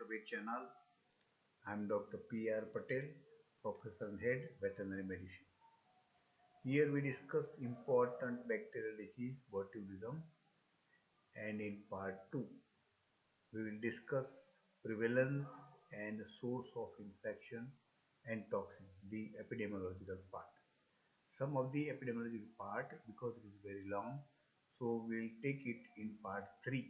Dr. Ved channel. I am Dr. P.R. Patel, Professor and Head, Veterinary Medicine. Here we discuss important bacterial disease, botulism, and in part 2, we will discuss prevalence and source of infection and toxin, the epidemiological part. Some of the epidemiological part, because it is very long, so we will take it in part 3.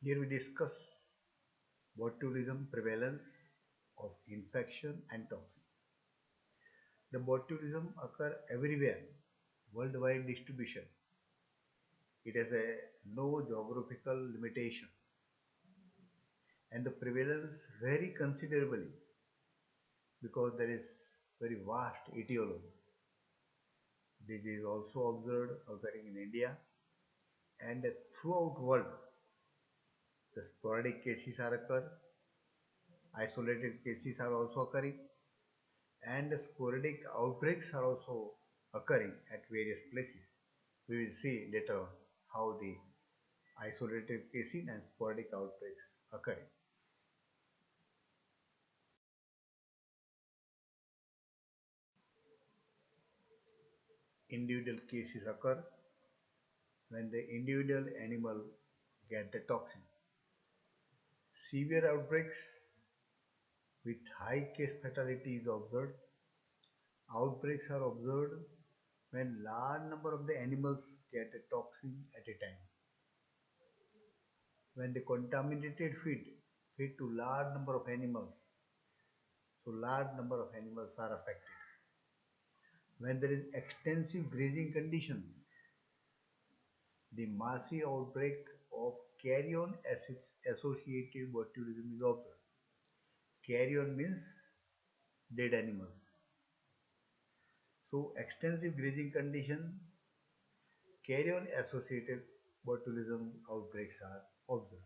Here we discuss botulism prevalence of infection and toxin. The botulism occur everywhere, worldwide distribution. It has a no geographical limitation and the prevalence vary considerably because there is very vast etiology. This is also observed occurring in India and throughout world. The sporadic cases are occur, isolated cases are also occurring, and sporadic outbreaks are also occurring at various places. We will see later on how the isolated cases and sporadic outbreaks occur. Individual cases occur when the individual animal get the toxin. Severe outbreaks with high case fatality is observed. Outbreaks are observed when large number of the animals get a toxin at a time. When the contaminated feed to large number of animals, so large number of animals are affected. When there is extensive grazing conditions, the massive outbreak of carrion acids associated botulism is observed. Carrion means dead animals. So extensive grazing condition, carrion associated botulism outbreaks are observed.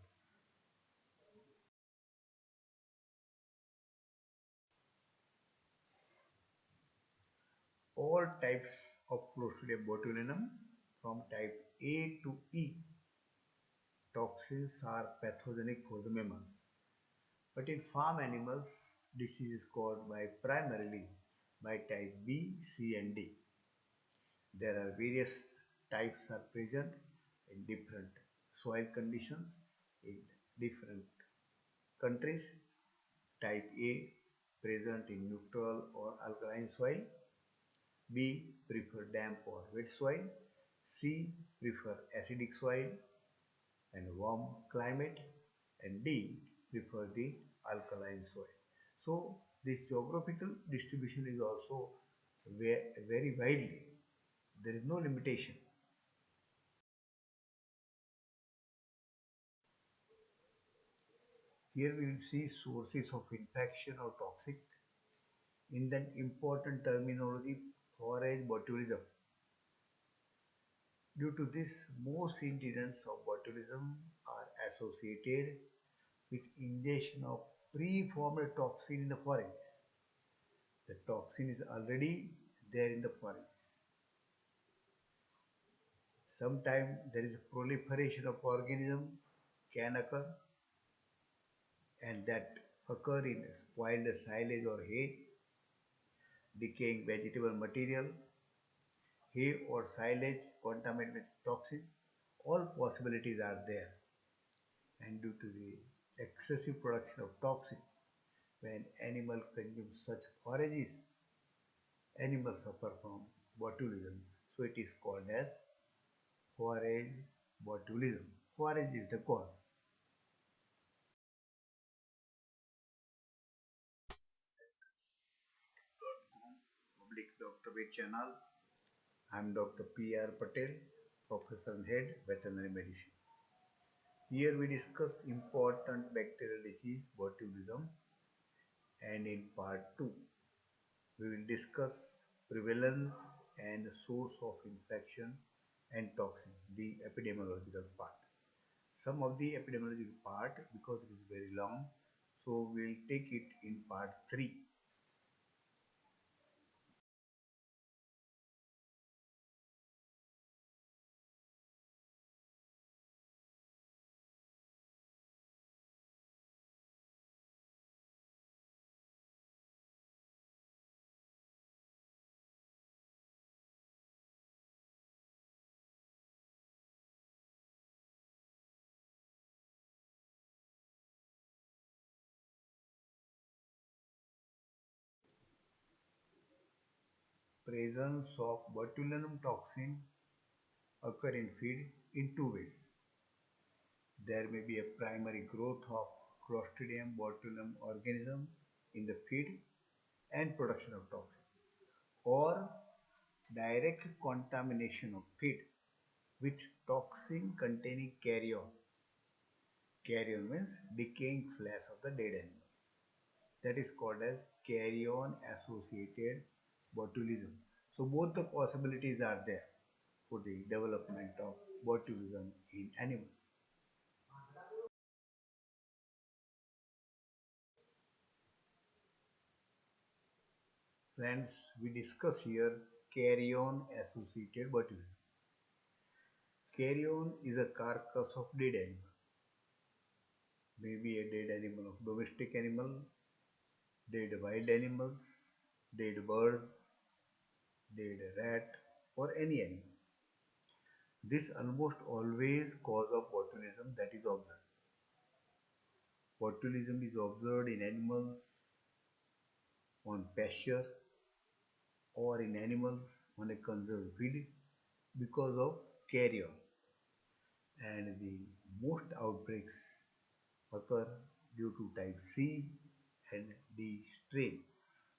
All types of Clostridium botulinum from type A to E toxins are pathogenic for the mammals. But in farm animals, disease is caused by primarily by type B, C and D. There are various types are present in different soil conditions in different countries. Type A present in neutral or alkaline soil. B prefer damp or wet soil. C prefer acidic soil and warm climate. And D prefer the alkaline soil. So this geographical distribution is also very widely. There is no limitation. Here we will see sources of infection or toxic in the important terminology forage botulism. Due to this, most incidents of botulism are associated with ingestion of preformed toxin in the forage. The toxin is already there in the forage. Sometimes there is proliferation of organism can occur and that occur in spoiled silage or hay, decaying vegetable material, hay or silage contaminated with toxin. All possibilities are there. And due to the excessive production of toxin, when animal consumes such forages, animals suffer from botulism. So it is called as forage botulism. Forage is the cause. Public Dr. Ved channel. I am Dr. P.R. Patel, Professor and Head, Veterinary Medicine. Here we discuss important bacterial disease, botulism, and in part 2, we will discuss prevalence and source of infection and toxin, the epidemiological part. Some of the epidemiological part, because it is very long, so we will take it in part 3. presence of botulinum toxin occur in feed in two ways. There may be a primary growth of Clostridium botulinum organism in the feed and production of toxin, or direct contamination of feed with toxin containing carrion. Carrion means decaying flesh of the dead animals. That is called as carrion associated botulism. So both the possibilities are there for the development of botulism in animals. Friends, we discuss here carrion associated botulism. Carrion is a carcass of dead animal, maybe a dead animal of domestic animal, dead wild animals, dead bird, dead rat, or any animal. This almost always cause of botulism that is observed. Botulism is observed in animals on pasture or in animals on a conserved feed because of carrion. And the most outbreaks occur due to type C and D strain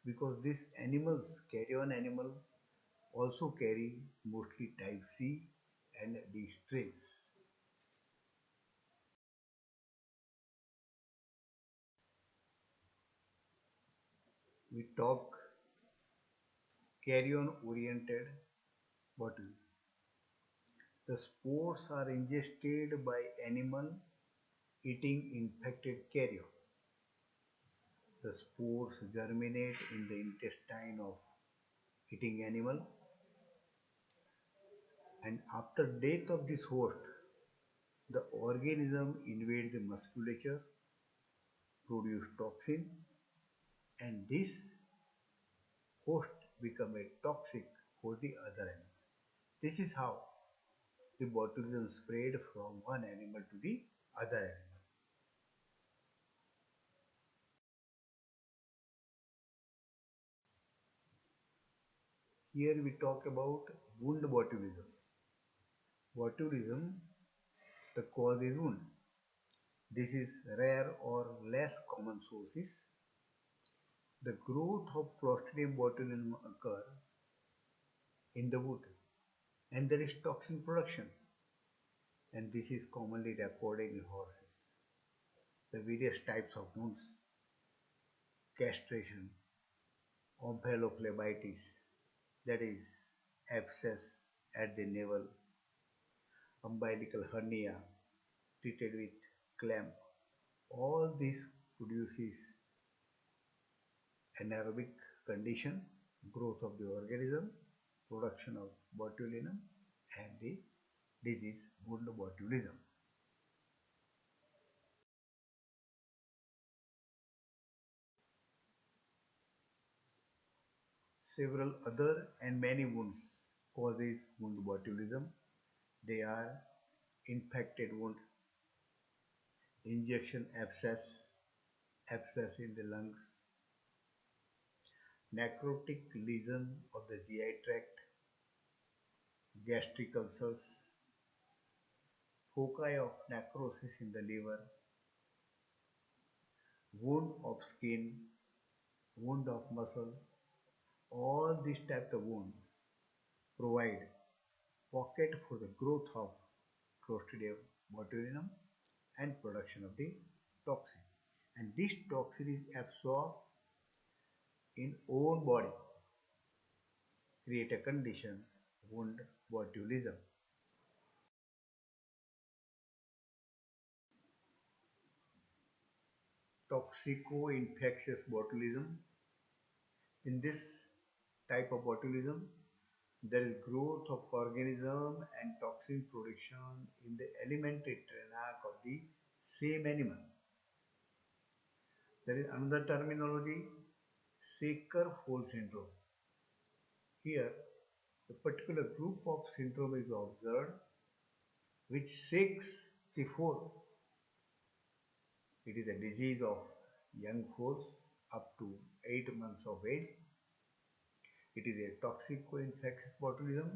because these animals, carrion animal, also carry mostly type C and D strains. We talk carrion oriented botulism. The spores are ingested by animal eating infected carrion. The spores germinate in the intestine of eating animal, and after death of this host, the organism invade the musculature, produce toxin, and this host become a toxic for the other animal. This is how the botulism spread from one animal to the other animal. Here we talk about wound botulism. Botulism, the cause is wound. This is rare or less common sources. The growth of Clostridium botulinum occur in the wound and there is toxin production, and this is commonly recorded in horses. The various types of wounds, castration, omphaloclebitis, that is abscess at the navel, umbilical hernia treated with clamp, all this produces anaerobic condition, growth of the organism, production of botulinum, and the disease wound botulism. Several other and many wounds causes wound botulism. They are infected wound, injection abscess, abscess in the lungs, necrotic lesion of the GI tract, gastric ulcers, foci of necrosis in the liver, wound of skin, wound of muscle. All these types of wound provide pocket for the growth of Clostridium botulinum and production of the toxin. And this toxin is absorbed in own body, create a condition wound botulism. Toxico-infectious botulism. In this type of botulism, there is growth of organism and toxin production in the alimentary tract of the same animal. There is another terminology, Shaker-Fole syndrome. Here, a particular group of syndrome is observed which shakes the foal. It is a disease of young foals up to 8 months of age. It is a toxico-infectious botulism.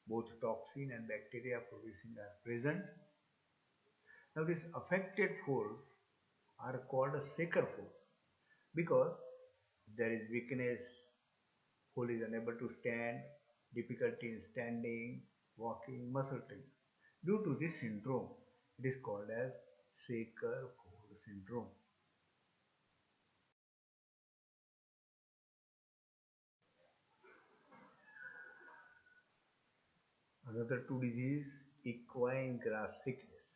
Both toxin and bacteria producing are present. Now, these affected folds are called a Saker folds because there is weakness, foal is unable to stand, difficulty in standing, walking, muscle strain. Due to this syndrome, it is called as Saker-Fold syndrome. Another two disease, equine grass sickness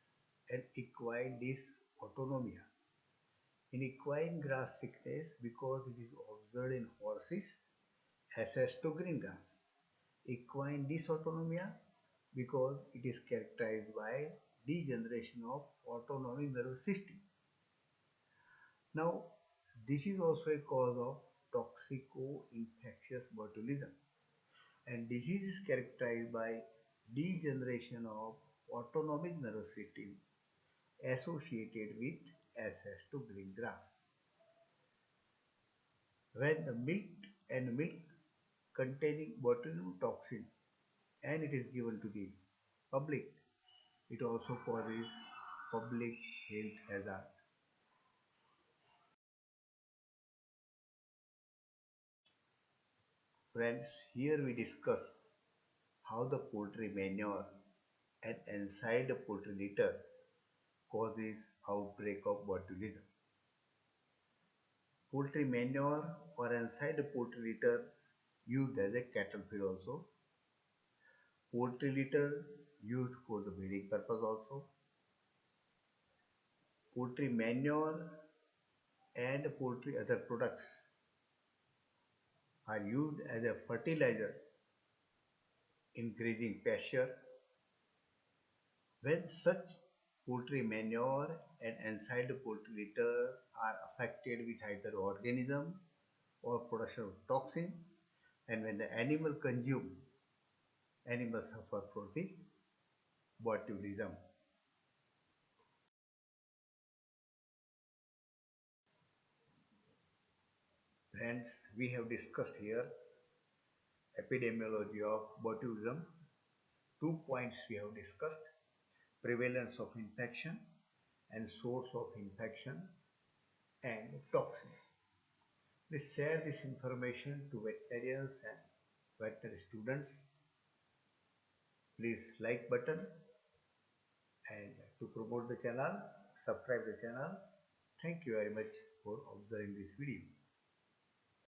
and equine dysautonomia. In equine grass sickness, because it is observed in horses, access to green grass. Equine dysautonomia, because it is characterized by degeneration of autonomic nervous system. Now, this is also a cause of toxico-infectious botulism, and disease is characterized by degeneration of autonomic nervous system associated with access to green grass. When the milk and milk containing botulinum toxin and it is given to the public, it also causes public health hazard. Friends, here we discuss how the poultry manure and inside the poultry litter causes outbreak of botulism. Poultry manure or inside the poultry litter used as a cattle feed also. Poultry litter used for the breeding purpose also. Poultry manure and poultry other products are used as a fertilizer increasing pasture. When such poultry manure and inside the poultry litter are affected with either organism or production of toxin, and when the animal consume, animals suffer from the botulism. Friends, we have discussed here epidemiology of botulism. Two points we have discussed: prevalence of infection and source of infection and toxin. Please share this information to veterinarians and veterinary students. Please like button and to promote the channel, subscribe the channel. Thank you very much for observing this video.